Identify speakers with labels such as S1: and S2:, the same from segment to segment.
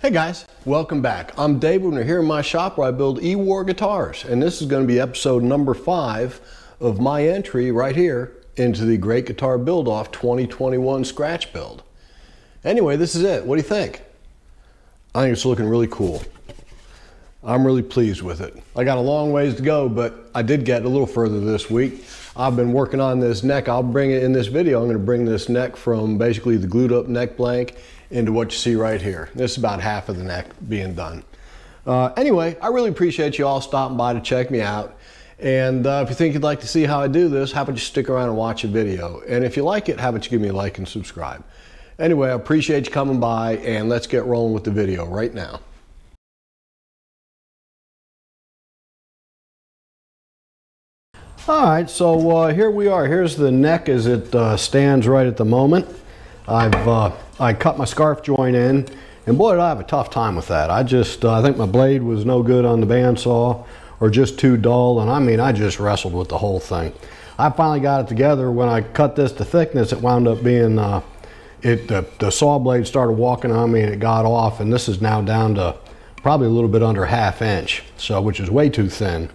S1: Hey guys, welcome back. I'm David and we're here in my shop where I build E-War guitars, and this is going to be episode number 5 of my entry right here into the Great Guitar Build-Off 2021 scratch build. Anyway, this is it. What do you think? I think it's looking really cool. I'm really pleased with it. I got a long ways to go, but I did get a little further this week. I've been working on this neck. I'll bring it in this video. I'm going to bring this neck from basically the glued up neck blank into what you see right here. This is about half of the neck being done. Anyway, I really appreciate you all stopping by to check me out. And if you think you'd like to see how I do this, how about you stick around and watch a video? And if you like it, how about you give me a like and subscribe? Anyway, I appreciate you coming by, and let's get rolling with the video right now. All right, so here we are. Here's the neck as it stands right at the moment. I cut my scarf joint in, and boy did I have a tough time with that. I think my blade was no good on the bandsaw or just too dull, and I mean I just wrestled with the whole thing. I finally got it together. When I cut this to thickness, it wound up being the saw blade started walking on me and it got off, and this is now down to probably a little bit under 1/2 inch, so which is way too thin.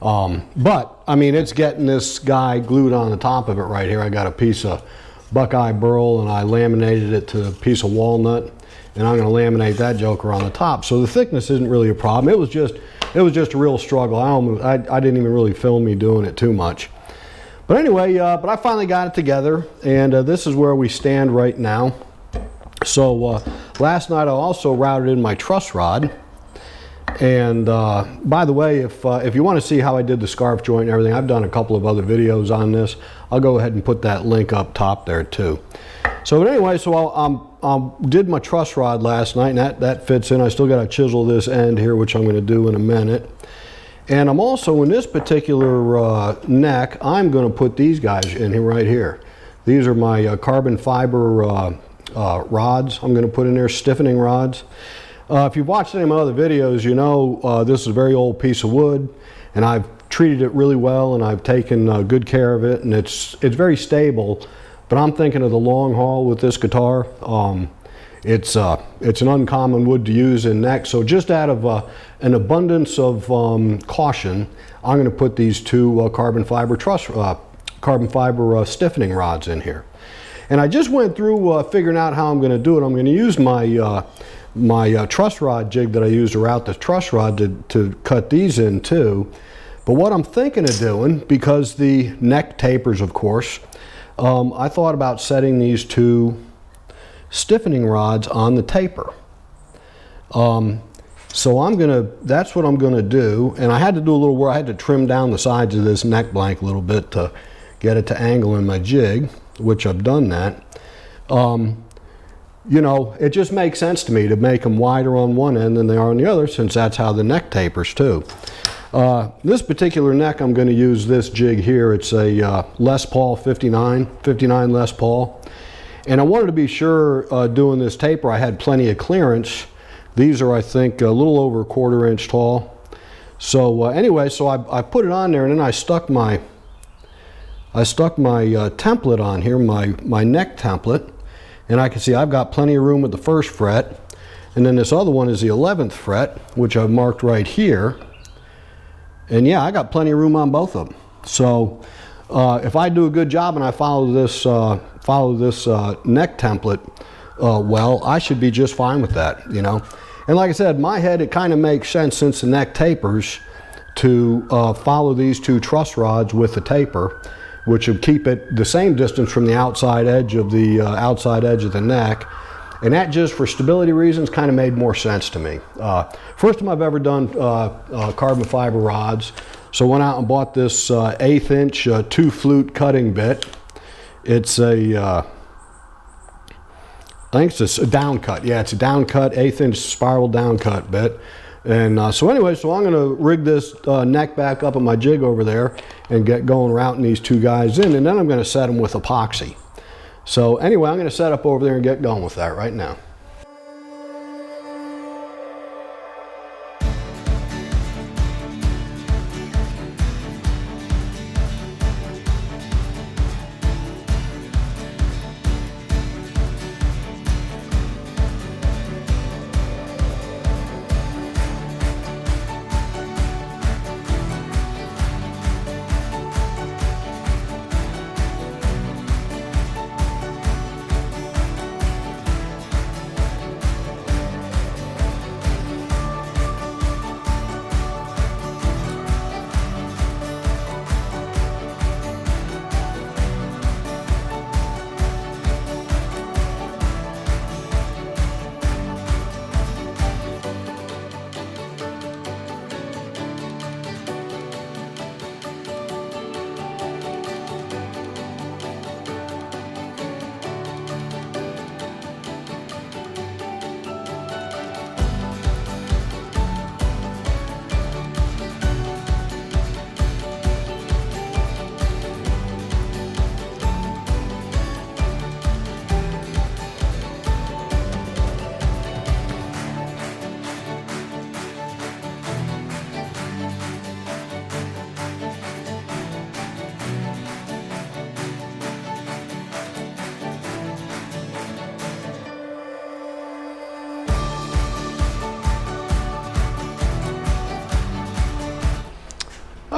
S1: But I mean, it's getting this guy glued on the top of it right here. I got a piece of Buckeye burl and I laminated it to a piece of walnut, and I'm going to laminate that joker on the top. So the thickness isn't really a problem. It was just a real struggle. I didn't even really film me doing it too much. But anyway, but I finally got it together, and this is where we stand right now. So last night I also routed in my truss rod. And by the way, if you want to see how I did the scarf joint and everything, I've done a couple of other videos on this. I'll go ahead and put that link up top there too. So but anyway, so I did my truss rod last night, and that fits in. I still got to chisel this end here, which I'm going to do in a minute. And I'm also, in this particular neck, I'm going to put these guys in here right here. These are my carbon fiber rods I'm going to put in there, stiffening rods. If you've watched any of my other videos, you know this is a very old piece of wood, and I've treated it really well, and I've taken good care of it, and it's very stable. But I'm thinking of the long haul with this guitar. It's an uncommon wood to use in neck, so just out of an abundance of caution, I'm going to put these two carbon fiber stiffening rods in here. And I just went through figuring out how I'm going to do it. I'm going to use my truss rod jig that I used to route the truss rod to cut these in too. But what I'm thinking of doing, because the neck tapers, of course, I thought about setting these two stiffening rods on the taper. So that's what I'm gonna do. And I had to do a little work. I had to trim down the sides of this neck blank a little bit to get it to angle in my jig, which I've done that. You know, it just makes sense to me to make them wider on one end than they are on the other, since that's how the neck tapers too. This particular neck, I'm going to use this jig here. It's a Les Paul 59 Les Paul. And I wanted to be sure doing this taper I had plenty of clearance. These are, I think, a little over 1/4 inch tall. So anyway, so I put it on there, and then I stuck my template on here, my neck template. And I can see I've got plenty of room at the 1st fret. And then this other one is the 11th fret, which I've marked right here. And yeah, I got plenty of room on both of them. So if I do a good job and I follow this neck template well, I should be just fine with that, you know. And like I said, in my head, it kind of makes sense, since the neck tapers, to follow these two truss rods with the taper, which would keep it the same distance from the outside edge of the neck. And that, just for stability reasons, kind of made more sense to me. First time I've ever done carbon fiber rods. So I went out and bought this 1/8 inch 2-flute cutting bit. It's I think it's a down cut. Yeah, it's a down cut, 1/8 inch spiral down cut bit. And so anyway, so I'm going to rig this neck back up on my jig over there and get going routing these two guys in, and then I'm going to set them with epoxy. So anyway, I'm going to set up over there and get going with that right now.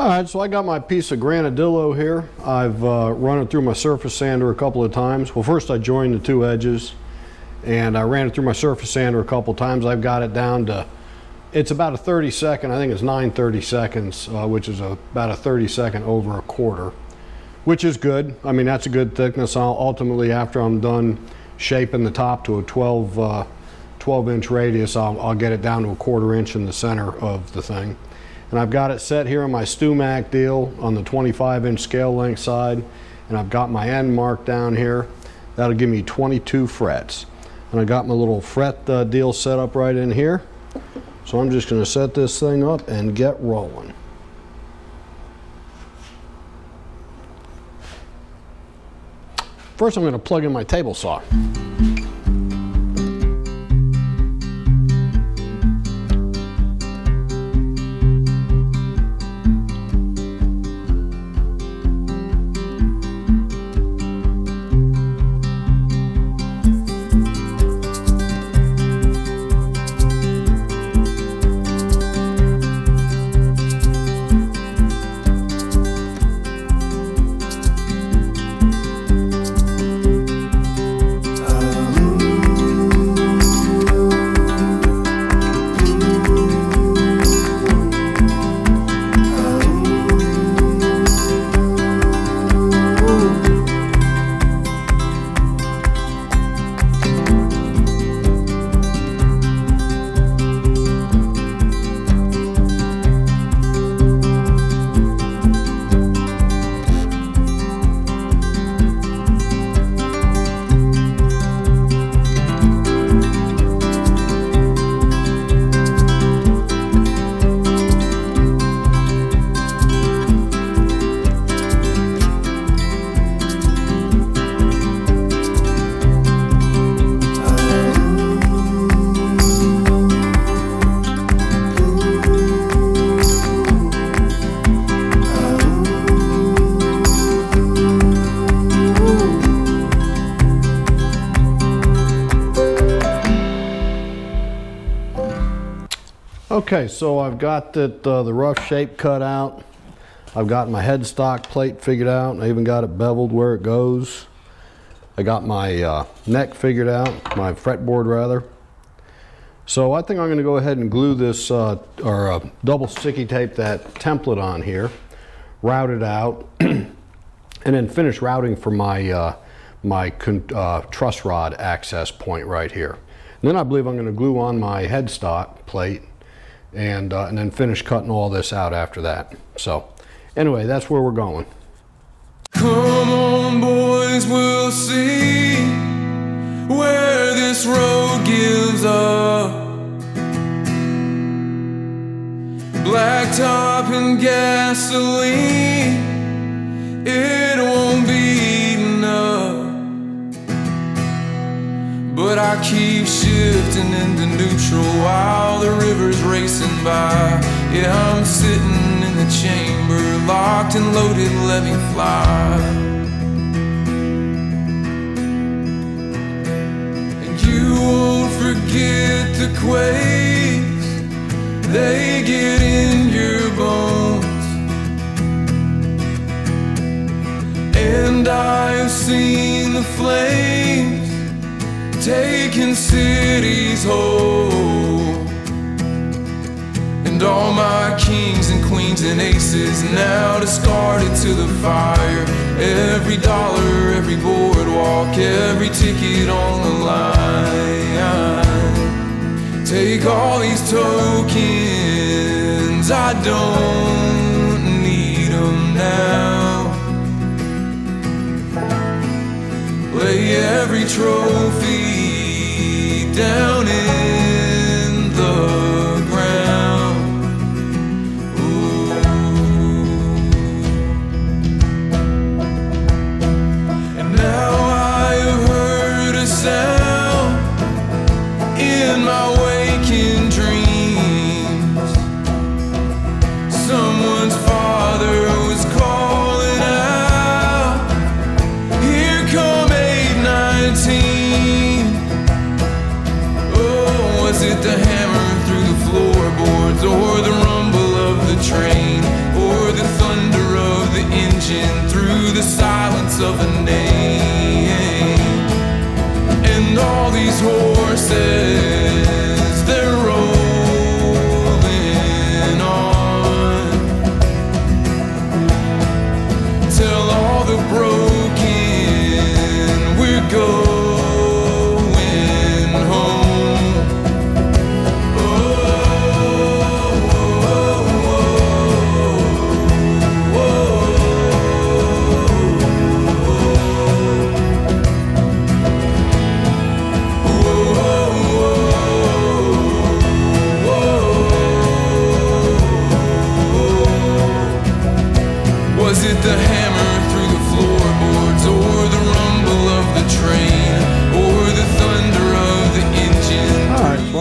S1: All right, so I got my piece of granadillo here. I've run it through my surface sander a couple of times. Well, first I joined the two edges and I ran it through my surface sander a couple of times. I've got it down to, it's about a 30-second, I think it's 9/30 seconds, which is about a 30-second over a quarter, which is good. I mean, that's a good thickness. Ultimately, after I'm done shaping the top to a 12-inch radius, I'll get it down to a 1/4 inch in the center of the thing. And I've got it set here on my StewMac deal on the 25-inch scale length side, and I've got my end mark down here. That'll give me 22 frets. And I got my little fret deal set up right in here. So I'm just going to set this thing up and get rolling. First I'm going to plug in my table saw. Okay, so I've got the rough shape cut out. I've got my headstock plate figured out. I even got it beveled where it goes. I got my neck figured out, my fretboard rather. So I think I'm going to go ahead and glue this or double sticky tape that template on here, route it out, and then finish routing for my truss rod access point right here. And then I believe I'm going to glue on my headstock plate and then finish cutting all this out after that. So anyway, that's where we're going.
S2: Come on, boys, we'll see where this road gives up. Blacktop and gasoline, it won't be enough. But I keep shifting into neutral while the river's racing by. Yeah, I'm sitting in the chamber, locked and loaded, let me fly. And you won't forget the quakes, they get in your bones. And I have seen the flames taking cities whole. And all my kings and queens and aces now discarded to the fire. Every dollar, every boardwalk, every ticket on the line. Take all these tokens, I don't need them now. Lay every trophy down in the ground. Ooh. And now I have heard a sound in my waking dreams. Someone's father was calling out, here come 819. Oh, was it the hammer through the floorboards, or the rumble of the train, or the the silence of a name. And all these horses, they're rolling on. Tell all the broken we're going home. Was it the hammer through the floorboards, or the rumble of the train, or the thunder of the engine?
S1: All right, so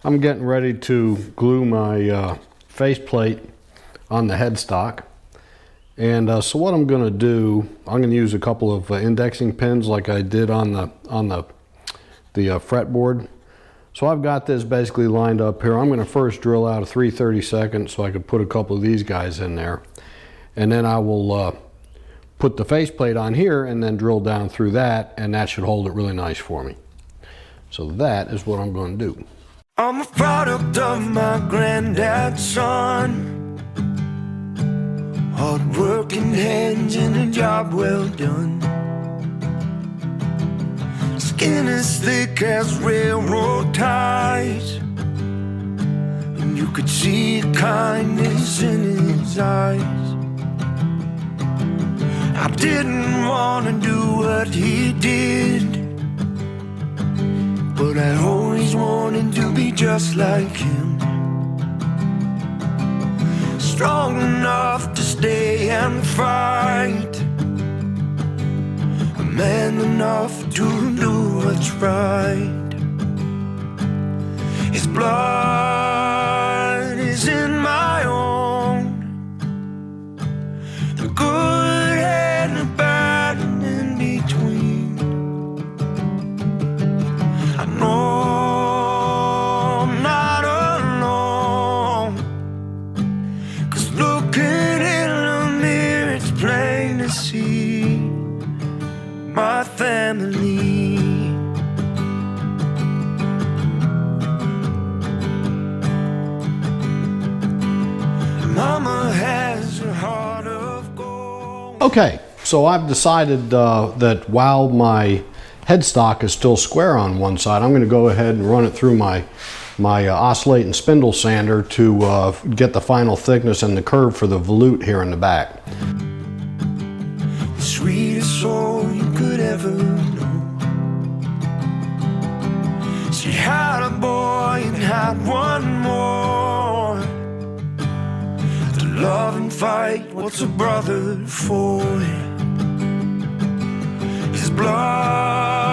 S1: I'm getting ready to glue my faceplate on the headstock. And so what I'm gonna do, I'm gonna use a couple of indexing pins like I did on the fretboard. So I've got this basically lined up here. I'm gonna first drill out a 3/32 so I can put a couple of these guys in there. And then I will put the faceplate on here and then drill down through that, and that should hold it really nice for me. So that is what I'm gonna do.
S3: I'm a product of my granddad's son. Hard-working hands and a job well done. Skin as thick as railroad ties, and you could see kindness in his eyes. I didn't want to do what he did, but I always wanted to be just like him. Strong enough to stay and fight, a man enough to do what's right. His blood is in my own, the good and the bad in between. I know I'm not alone, 'cause looking in the mirror, it's plain to see my family. Mama has a heart of gold.
S1: Okay, so I've decided that while my headstock is still square on one side, I'm going to go ahead and run it through my oscillating spindle sander to get the final thickness and the curve for the volute here in the back.
S3: The sweetest soul you could ever know. She had a boy and had one more. To love and fight, what's a brother for? His blood